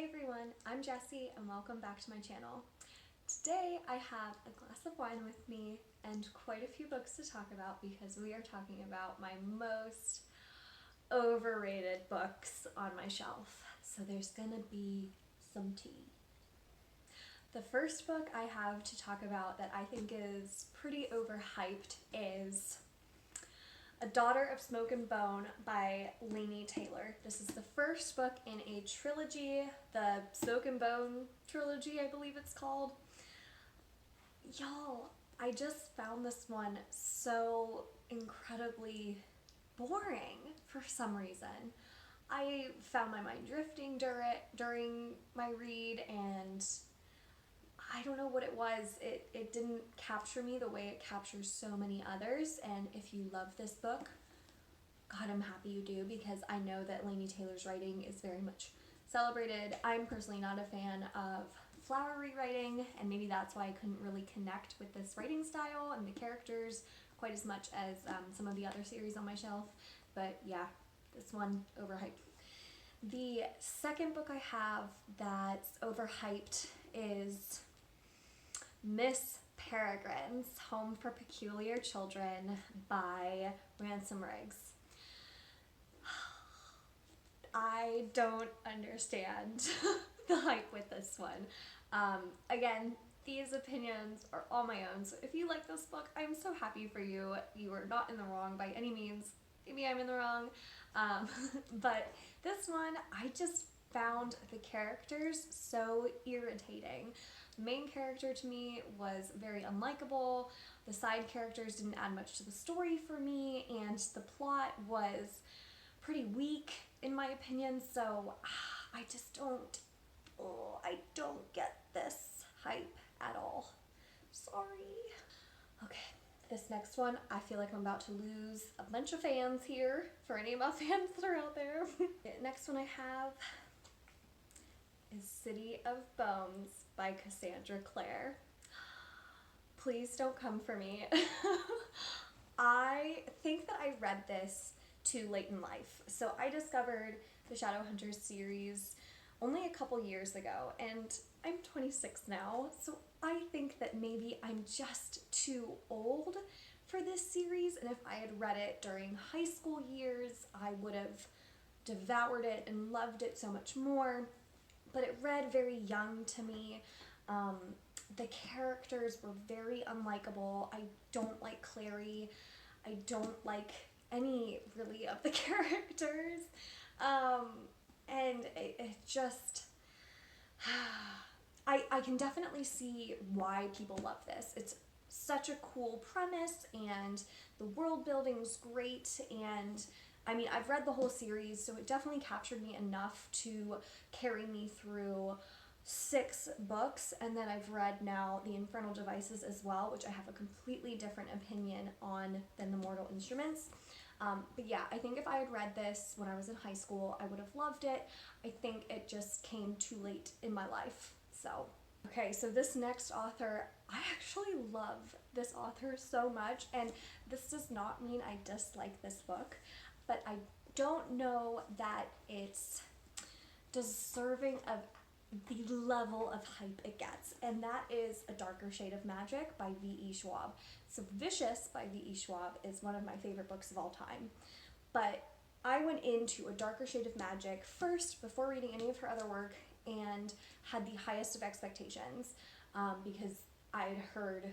everyone, I'm Jessie and welcome back to my channel. Today I have a glass of wine with me and quite a few books to talk about because we are talking about my most overrated books on my shelf. So there's gonna be some tea. The first book I have to talk about that I think is pretty overhyped is A Daughter of Smoke and Bone by Laini Taylor. This is the first book in a trilogy, the Smoke and Bone trilogy, I believe it's called. Y'all, I just found this one so incredibly boring for some reason. I found my mind drifting during my read, and I don't know what it was. It didn't capture me the way it captures so many others, and if you love this book, God, I'm happy you do, because I know that Laini Taylor's writing is very much celebrated. I'm personally not a fan of flowery writing, and maybe that's why I couldn't really connect with this writing style and the characters quite as much as some of the other series on my shelf. But yeah, this one, overhyped. The second book I have that's overhyped is Miss Peregrine's Home for Peculiar Children by Ransom Riggs. I don't understand the hype with this one. Again, these opinions are all my own, so if you like this book, I'm so happy for you. You are not in the wrong by any means. Maybe I'm in the wrong. But this one, I just found the characters so irritating. The main character to me was very unlikable. The side characters didn't add much to the story for me, and the plot was pretty weak in my opinion, so I just don't get this hype at all. Sorry. Okay, this next one, I feel like I'm about to lose a bunch of fans here, for any of my fans that are out there. The next one I have is City of Bones by Cassandra Clare. Please don't come for me. I think that I read this too late in life. So I discovered the Shadowhunters series only a couple years ago, and I'm 26 now, so I think that maybe I'm just too old for this series, and if I had read it during high school years, I would have devoured it and loved it so much more. But it read very young to me. The characters were very unlikable. I don't like Clare. I don't like any really of the characters. And it just, I can definitely see why people love this. It's such a cool premise, and the world building is great, and I mean, I've read the whole series, so it definitely captured me enough to carry me through 6 books, and then I've read now the Infernal Devices as well, which I have a completely different opinion on than the Mortal Instruments. But yeah, I think if I had read this when I was in high school, I would have loved it. I think it just came too late in my life, so. Okay, so this next author, I actually love this author so much, and this does not mean I dislike this book, but I don't know that it's deserving of the level of hype it gets, and that is A Darker Shade of Magic by V.E. Schwab. So Vicious by V.E. Schwab is one of my favorite books of all time, but I went into A Darker Shade of Magic first before reading any of her other work and had the highest of expectations because I had heard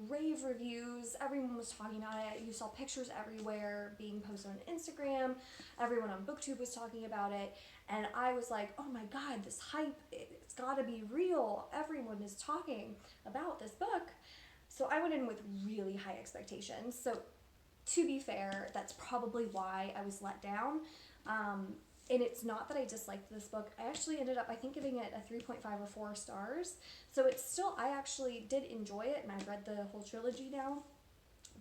rave reviews, everyone was talking about it, you saw pictures everywhere being posted on Instagram, everyone on BookTube was talking about it, and I was like, oh my god, this hype, it's gotta be real, everyone is talking about this book. So I went in with really high expectations, so to be fair, that's probably why I was let down. And it's not that I disliked this book. I actually ended up, I think, giving it a 3.5 or 4 stars. So it's still, I actually did enjoy it, and I read the whole trilogy now.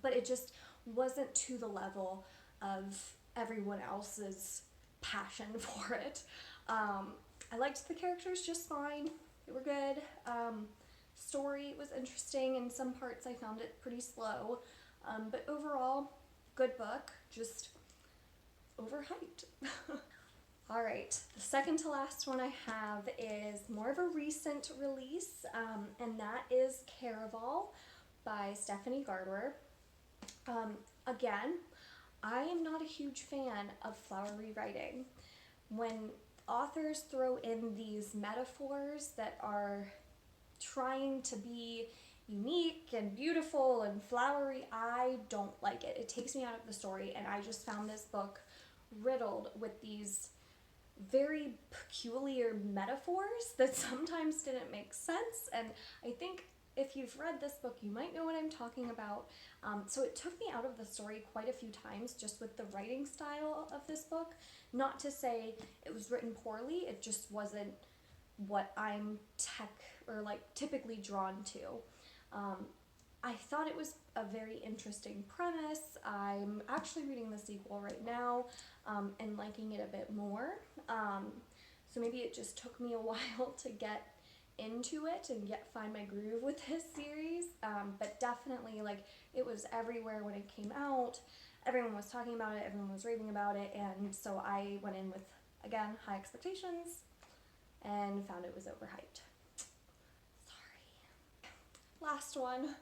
But it just wasn't to the level of everyone else's passion for it. I liked the characters just fine. They were good. Story was interesting. In some parts I found it pretty slow. But overall, good book. Just overhyped. All right, the second to last one I have is more of a recent release, and that is Caravel by Stephenie. Again, I am not a huge fan of flowery writing. When authors throw in these metaphors that are trying to be unique and beautiful and flowery, I don't like it. It takes me out of the story, and I just found this book riddled with these very peculiar metaphors that sometimes didn't make sense. And I think if you've read this book, you might know what I'm talking about. So it took me out of the story quite a few times just with the writing style of this book. Not to say it was written poorly, it just wasn't what I'm typically drawn to. I thought it was a very interesting premise. I'm actually reading the sequel right now and liking it a bit more. So maybe it just took me a while to get into it and find my groove with this series. But definitely, it was everywhere when it came out. Everyone was talking about it, everyone was raving about it, and so I went in with, again, high expectations and found it was overhyped. Sorry. Last one.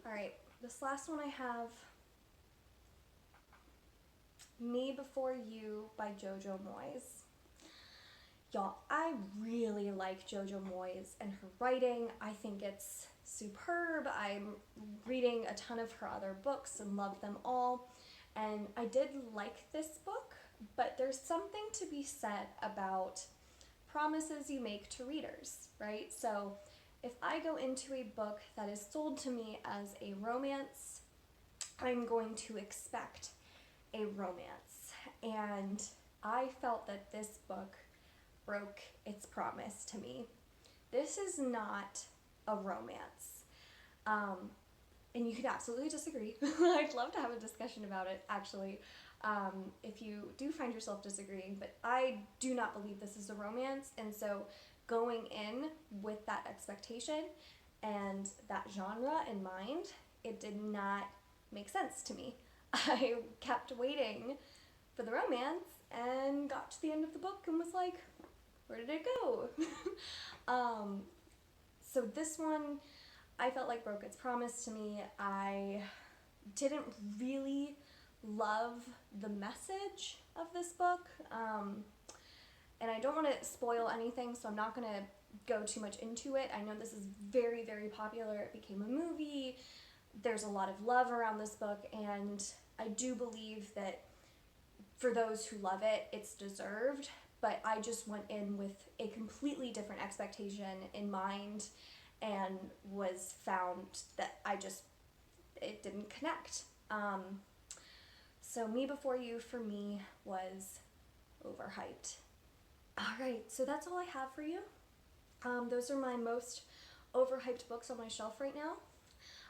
Alright, this last one I have, Me Before You by Jojo Moyes. Y'all, I really like Jojo Moyes and her writing. I think it's superb. I'm reading a ton of her other books and love them all. And I did like this book, but there's something to be said about promises you make to readers, right? So if I go into a book that is sold to me as a romance, I'm going to expect a romance. And I felt that this book broke its promise to me. This is not a romance. And you can absolutely disagree. I'd love to have a discussion about it, actually, if you do find yourself disagreeing, but I do not believe this is a romance, and so going in with that expectation and that genre in mind, it did not make sense to me. I kept waiting for the romance and got to the end of the book and was like, where did it go? So this one, I felt like broke its promise to me. I didn't really love the message of this book, and I don't want to spoil anything, so I'm not going to go too much into it. I know this is very, very popular. It became a movie. There's a lot of love around this book, and I do believe that for those who love it, it's deserved, but I just went in with a completely different expectation in mind and was found that it didn't connect. So Me Before You for me was overhyped. Alright, so that's all I have for you. Those are my most overhyped books on my shelf right now.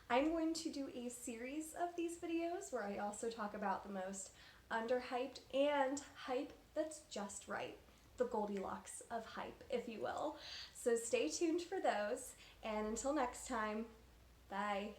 I'm going to do a series of these videos where I also talk about the most underhyped and hype that's just right. The Goldilocks of hype, if you will. So stay tuned for those, and until next time, bye.